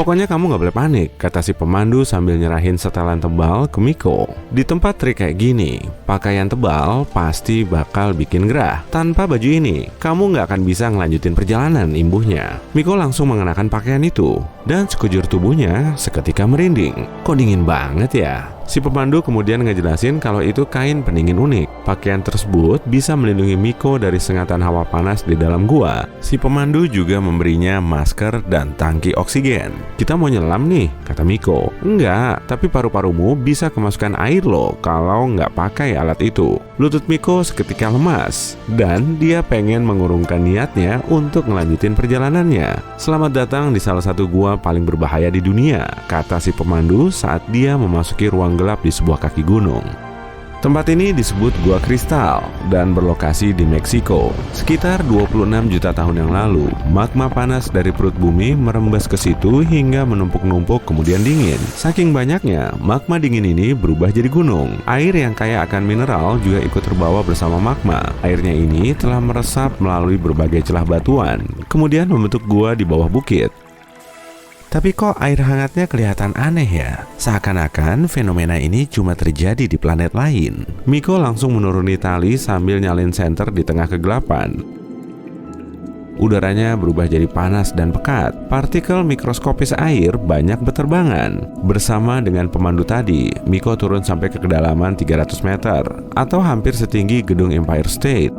Pokoknya kamu gak boleh panik, kata si pemandu sambil nyerahin setelan tebal ke Miko. Di tempat trik kayak gini, pakaian tebal pasti bakal bikin gerah. Tanpa baju ini, kamu gak akan bisa ngelanjutin perjalanan, imbuhnya. Miko langsung mengenakan pakaian itu, dan sekujur tubuhnya seketika merinding. Kok dingin banget ya? Si pemandu kemudian ngejelasin kalau itu kain pendingin unik. Pakaian tersebut bisa melindungi Miko dari sengatan hawa panas di dalam gua. Si pemandu juga memberinya masker dan tangki oksigen. Kita mau nyelam nih, kata Miko. Enggak, tapi paru-parumu bisa kemasukan air loh kalau nggak pakai alat itu. Lutut Miko seketika lemas, dan dia pengen mengurungkan niatnya untuk ngelanjutin perjalanannya. Selamat datang di salah satu gua paling berbahaya di dunia, kata si pemandu saat dia memasuki ruang gelap di sebuah kaki gunung. Tempat ini disebut Gua Kristal dan berlokasi di Meksiko. Sekitar 26 juta tahun yang lalu, magma panas dari perut bumi merembes ke situ hingga menumpuk-numpuk kemudian dingin. Saking banyaknya, magma dingin ini berubah jadi gunung. Air yang kaya akan mineral juga ikut terbawa bersama magma. Airnya ini telah meresap melalui berbagai celah batuan, kemudian membentuk gua di bawah bukit. Tapi kok air hangatnya kelihatan aneh ya? Seakan-akan fenomena ini cuma terjadi di planet lain. Miko langsung menuruni tali sambil nyalin senter di tengah kegelapan. Udaranya berubah jadi panas dan pekat. Partikel mikroskopis air banyak berterbangan. Bersama dengan pemandu tadi, Miko turun sampai ke kedalaman 300 meter atau hampir setinggi gedung Empire State.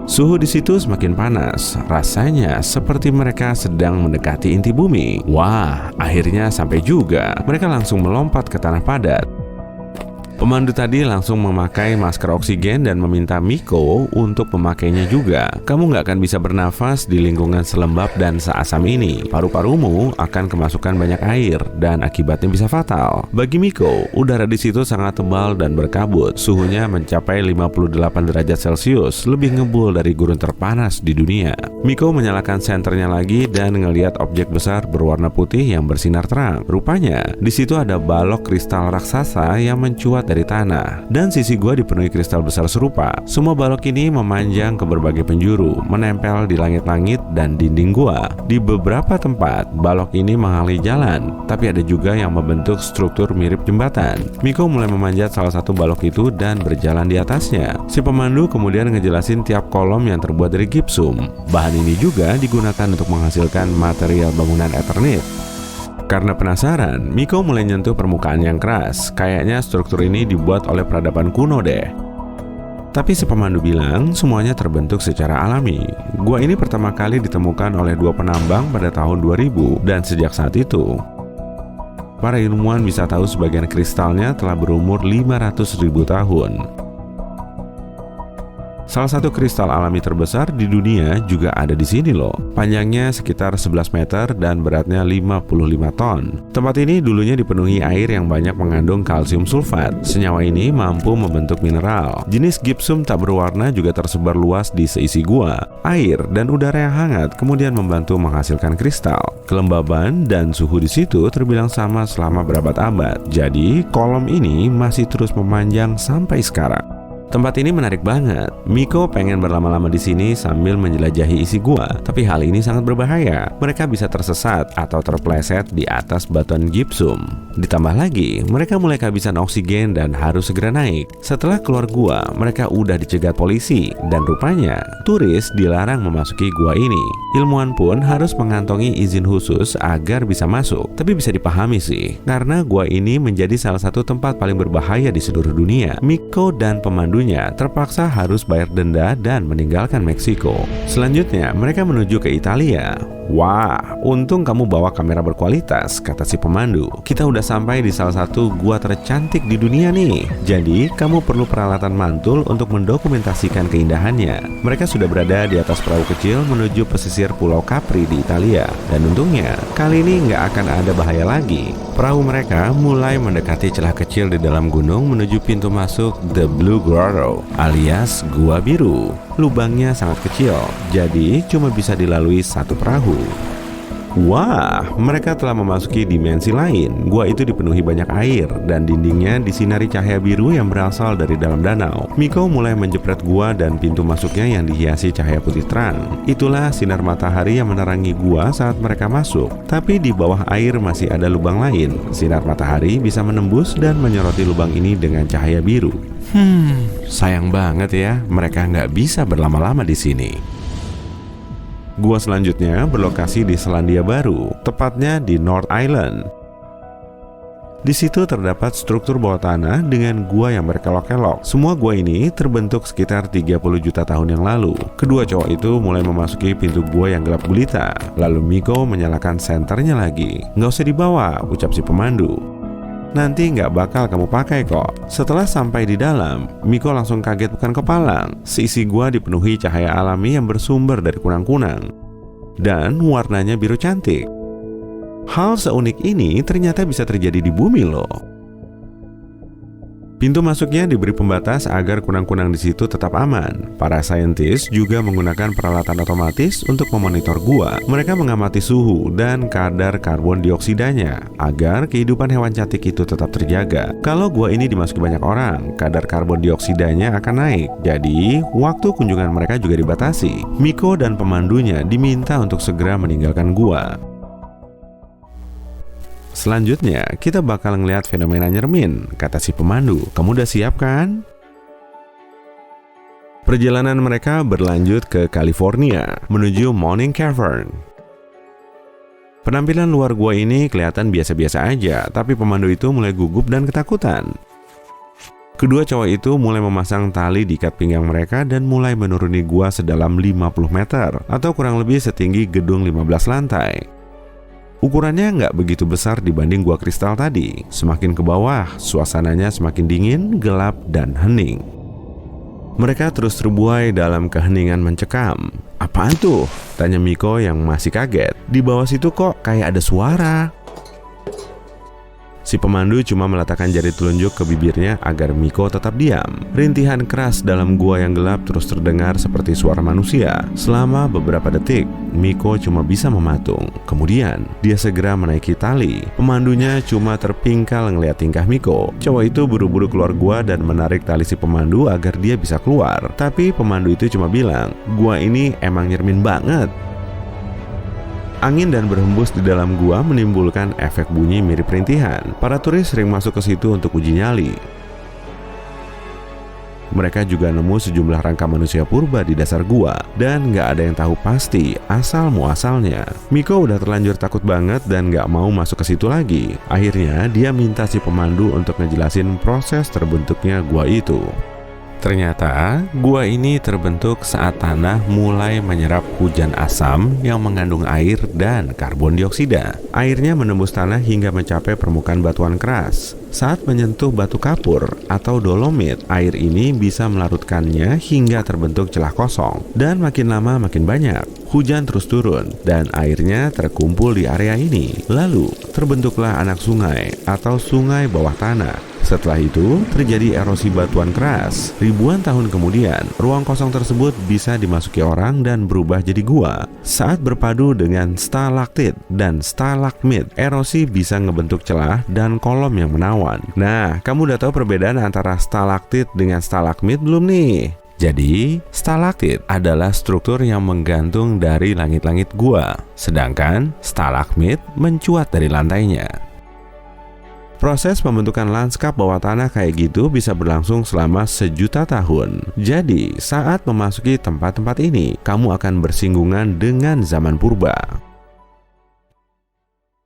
Suhu di situ semakin panas, rasanya seperti mereka sedang mendekati inti bumi. Wah, akhirnya sampai juga. Mereka langsung melompat ke tanah padat. Pemandu tadi langsung memakai masker oksigen dan meminta Miko untuk memakainya juga. Kamu nggak akan bisa bernafas di lingkungan selembab dan seasam ini. Paru-parumu akan kemasukan banyak air dan akibatnya bisa fatal. Bagi Miko, udara di situ sangat tebal dan berkabut. Suhunya mencapai 58 derajat Celcius, lebih ngebul dari gurun terpanas di dunia. Miko menyalakan senternya lagi dan ngelihat objek besar berwarna putih yang bersinar terang. Rupanya, di situ ada balok kristal raksasa yang mencuat dari tanah, dan sisi gua dipenuhi kristal besar serupa. Semua balok ini memanjang ke berbagai penjuru, menempel di langit-langit dan dinding gua. Di beberapa tempat, balok ini menghalangi jalan, tapi ada juga yang membentuk struktur mirip jembatan. Miko mulai memanjat salah satu balok itu dan berjalan di atasnya. Si pemandu kemudian ngejelasin tiap kolom yang terbuat dari gipsum. Bahan ini juga digunakan untuk menghasilkan material bangunan Eternit. Karena penasaran, Miko mulai nyentuh permukaan yang keras. Kayaknya struktur ini dibuat oleh peradaban kuno deh. Tapi si pemandu bilang semuanya terbentuk secara alami. Gua ini pertama kali ditemukan oleh dua penambang pada tahun 2000, dan sejak saat itu para ilmuwan bisa tahu sebagian kristalnya telah berumur 500.000 tahun. Salah satu kristal alami terbesar di dunia juga ada di sini loh. Panjangnya sekitar 11 meter dan beratnya 55 ton. Tempat ini dulunya dipenuhi air yang banyak mengandung kalsium sulfat. Senyawa ini mampu membentuk mineral. Jenis gipsum tak berwarna juga tersebar luas di seisi gua. Air dan udara yang hangat kemudian membantu menghasilkan kristal. Kelembaban dan suhu di situ terbilang sama selama berabad-abad. Jadi kolom ini masih terus memanjang sampai sekarang. Tempat ini menarik banget. Miko pengen berlama-lama di sini sambil menjelajahi isi gua, tapi hal ini sangat berbahaya. Mereka bisa tersesat atau terpleset di atas batuan gipsum. Ditambah lagi, mereka mulai kehabisan oksigen dan harus segera naik. Setelah keluar gua, mereka udah dicegat polisi, dan rupanya turis dilarang memasuki gua ini. Ilmuwan pun harus mengantongi izin khusus agar bisa masuk. Tapi bisa dipahami sih, karena gua ini menjadi salah satu tempat paling berbahaya di seluruh dunia. Miko dan pemandu terpaksa harus bayar denda dan meninggalkan Meksiko. Selanjutnya, mereka menuju ke Italia. Wah, untung kamu bawa kamera berkualitas, kata si pemandu. Kita udah sampai di salah satu gua tercantik di dunia nih. Jadi, kamu perlu peralatan mantul untuk mendokumentasikan keindahannya. Mereka sudah berada di atas perahu kecil menuju pesisir Pulau Capri di Italia. Dan untungnya, kali ini nggak akan ada bahaya lagi. Perahu mereka mulai mendekati celah kecil di dalam gunung menuju pintu masuk The Blue Grotto, alias Gua Biru. Lubangnya sangat kecil, jadi cuma bisa dilalui satu perahu. Wah, mereka telah memasuki dimensi lain. Gua itu dipenuhi banyak air dan dindingnya disinari cahaya biru yang berasal dari dalam danau. Miko mulai menjepret gua dan pintu masuknya yang dihiasi cahaya putih terang. Itulah sinar matahari yang menerangi gua saat mereka masuk. Tapi di bawah air masih ada lubang lain. Sinar matahari bisa menembus dan menyoroti lubang ini dengan cahaya biru. Sayang banget ya, mereka nggak bisa berlama-lama di sini. Gua selanjutnya berlokasi di Selandia Baru, tepatnya di North Island. Di situ terdapat struktur bawah tanah dengan gua yang berkelok-kelok. Semua gua ini terbentuk sekitar 30 juta tahun yang lalu. Kedua cowok itu mulai memasuki pintu gua yang gelap gulita. Lalu Miko menyalakan senternya lagi. "Nggak usah dibawa," ucap si pemandu. "Nanti nggak bakal kamu pakai kok." Setelah sampai di dalam, Miko langsung kaget bukan kepalang. Seisi gua dipenuhi cahaya alami yang bersumber dari kunang-kunang. Dan warnanya biru cantik. Hal seunik ini ternyata bisa terjadi di bumi loh. Pintu masuknya diberi pembatas agar kunang-kunang di situ tetap aman. Para saintis juga menggunakan peralatan otomatis untuk memonitor gua. Mereka mengamati suhu dan kadar karbon dioksidanya agar kehidupan hewan cantik itu tetap terjaga. Kalau gua ini dimasuki banyak orang, kadar karbon dioksidanya akan naik. Jadi, waktu kunjungan mereka juga dibatasi. Miko dan pemandunya diminta untuk segera meninggalkan gua. Selanjutnya, kita bakal ngeliat fenomena nyermin, kata si pemandu. "Kamu udah siap kan?" Perjalanan mereka berlanjut ke California, menuju Morning Cavern. Penampilan luar gua ini kelihatan biasa-biasa aja, tapi pemandu itu mulai gugup dan ketakutan. Kedua cowok itu mulai memasang tali di ikat pinggang mereka dan mulai menuruni gua sedalam 50 meter, atau kurang lebih setinggi gedung 15 lantai. Ukurannya nggak begitu besar dibanding gua kristal tadi. Semakin ke bawah, suasananya semakin dingin, gelap, dan hening. Mereka terus terbuai dalam keheningan mencekam. "Apaan tuh?" tanya Miko yang masih kaget. "Di bawah situ kok kayak ada suara." Si pemandu cuma meletakkan jari telunjuk ke bibirnya agar Miko tetap diam. Rintihan keras dalam gua yang gelap terus terdengar seperti suara manusia. Selama beberapa detik, Miko cuma bisa mematung. Kemudian, dia segera menaiki tali. Pemandunya cuma terpingkal ngeliat tingkah Miko. Cowok itu buru-buru keluar gua dan menarik tali si pemandu agar dia bisa keluar. Tapi pemandu itu cuma bilang, "Gua ini emang nyermin banget." Angin dan berhembus di dalam gua menimbulkan efek bunyi mirip rintihan. Para turis sering masuk ke situ untuk uji nyali. Mereka juga nemu sejumlah rangka manusia purba di dasar gua, dan nggak ada yang tahu pasti asal muasalnya. Miko udah terlanjur takut banget dan nggak mau masuk ke situ lagi. Akhirnya dia minta si pemandu untuk ngejelasin proses terbentuknya gua itu. Ternyata, gua ini terbentuk saat tanah mulai menyerap hujan asam yang mengandung air dan karbon dioksida. Airnya menembus tanah hingga mencapai permukaan batuan keras. Saat menyentuh batu kapur atau dolomit, air ini bisa melarutkannya hingga terbentuk celah kosong. Dan makin lama makin banyak. Hujan terus turun dan airnya terkumpul di area ini. Lalu, terbentuklah anak sungai atau sungai bawah tanah. Setelah itu, terjadi erosi batuan keras. Ribuan tahun kemudian, ruang kosong tersebut bisa dimasuki orang dan berubah jadi gua. Saat berpadu dengan stalaktit dan stalagmit, erosi bisa ngebentuk celah dan kolom yang menawan. Nah, kamu udah tahu perbedaan antara stalaktit dengan stalagmit belum nih? Jadi, stalaktit adalah struktur yang menggantung dari langit-langit gua, sedangkan stalagmit mencuat dari lantainya. Proses pembentukan lanskap bawah tanah kayak gitu bisa berlangsung selama 1.000.000 tahun. Jadi, saat memasuki tempat-tempat ini, kamu akan bersinggungan dengan zaman purba.